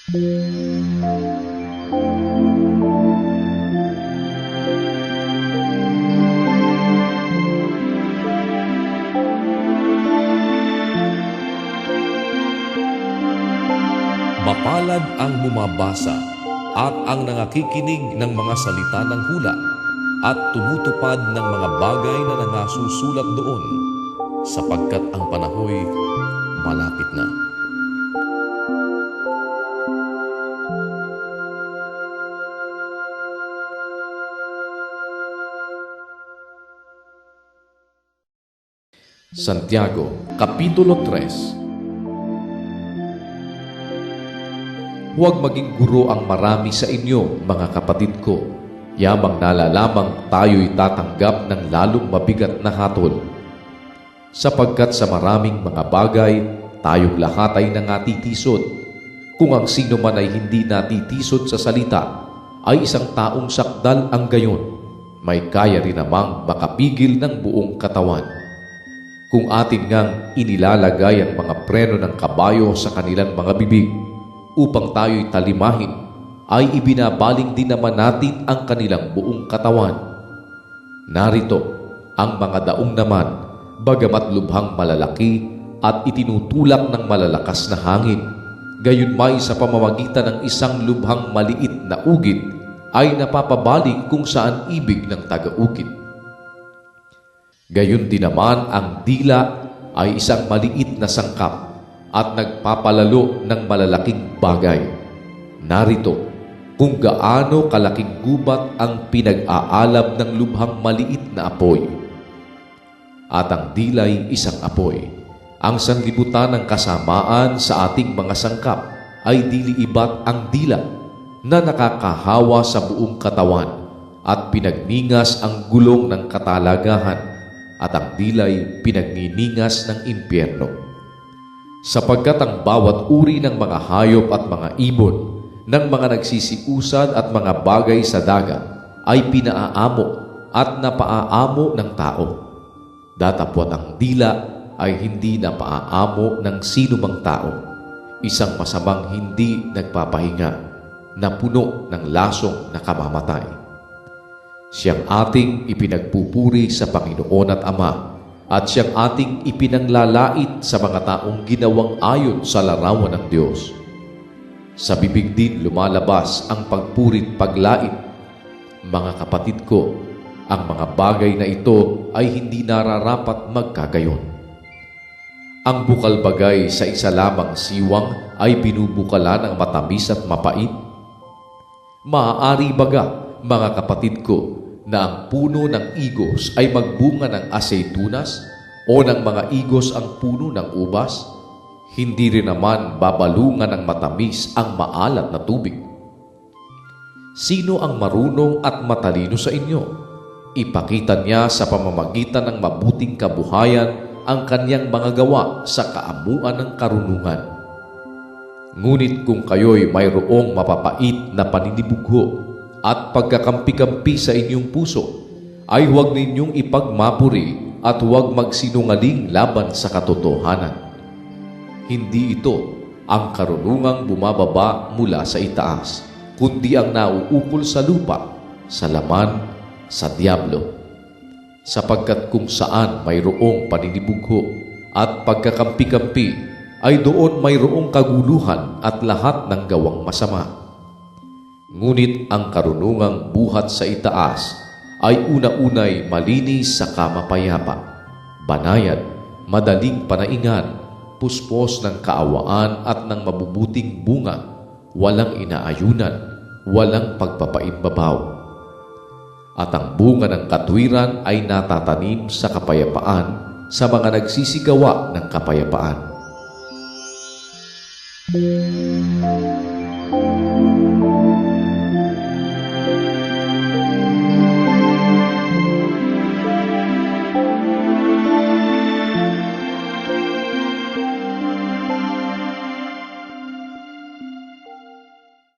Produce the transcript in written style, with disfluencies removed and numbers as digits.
Mapalad ang bumabasa at ang nangakikinig ng mga salita ng hula at tumutupad ng mga bagay na nangasusulat doon, sapagkat ang panahoy malapit na. Santiago, Kapitulo 3. Huwag maging guro ang marami sa inyo, mga kapatid ko, yamang nalalamang tayo'y tatanggap ng lalong mabigat na hatol. Sapagkat sa maraming mga bagay, tayong lahat ay nangatitisod. Kung ang sino man ay hindi natitisod sa salita, ay isang taong sakdal ang gayon, may kaya rin namang makapigil ng buong katawan. Kung atin ngang inilalagay ang mga preno ng kabayo sa kanilang mga bibig, upang tayo'y talimahin, ay ibinabaling din naman natin ang kanilang buong katawan. Narito, ang mga daong naman, bagamat lubhang malalaki at itinutulak ng malalakas na hangin, gayunmay sa pamamagitan ng isang lubhang maliit na ugit, ay napapabaling kung saan ibig ng taga-ugit. Gayon din naman ang dila ay isang maliit na sangkap at nagpapalalo ng malalaking bagay. Narito, kung gaano kalaking gubat ang pinag-aalab ng lubhang maliit na apoy. At ang dilay isang apoy. Ang sanlibutan ng kasamaan sa ating mga sangkap ay dili iba't ang dila na nakakahawa sa buong katawan at pinagningas ang gulong ng katalagahan at ang dilay pinagniningas ng impyerno. Sapagkat ang bawat uri ng mga hayop at mga ibon, ng mga nagsisiusad at mga bagay sa dagat, ay pinaaamo at napaaamo ng tao. Datapwat ang dila ay hindi napaaamo ng sinumang tao, isang masamang hindi nagpapahinga, na puno ng lasong na kamamatay. Siyang ating ipinagpupuri sa Panginoon at Ama, at siyang ating ipinanglalait sa mga taong ginawang ayon sa larawan ng Diyos. Sa bibig din lumalabas ang pagpurit paglait. Mga kapatid ko, ang mga bagay na ito ay hindi nararapat magkagayon. Ang bukal bagay sa isa lamang siwang ay binubukalan ng matamis at mapait. Maaari baga, mga kapatid ko, na ang puno ng igos ay magbunga ng aseitunas o ng mga igos ang puno ng ubas? Hindi rin naman babalungan ng matamis ang maalat na tubig. Sino ang marunong at matalino sa inyo? Ipakita niya sa pamamagitan ng mabuting kabuhayan ang kanyang mga gawa sa kaamuan ng karunungan. Ngunit kung kayo'y mayroong mapapait na paninibugho at pagkakampi-kampi sa inyong puso, ay huwag ninyong ipagmapuri at huwag magsinungaling laban sa katotohanan. Hindi ito ang karunungang bumababa mula sa itaas, kundi ang nauukol sa lupa, sa laman, sa diablo. Sapagkat kung saan mayroong paninibugho at pagkakampi-kampi, ay doon mayroong kaguluhan at lahat ng gawang masama. Ngunit ang karunungang buhat sa itaas ay una-unay malinis sa kamapayapa, banayad, madaling panaingan, puspos ng kaawaan at ng mabubuting bunga, walang inaayunan, walang pagpapaimbabaw. At ang bunga ng katwiran ay natatanim sa kapayapaan sa mga nagsisigawa ng kapayapaan.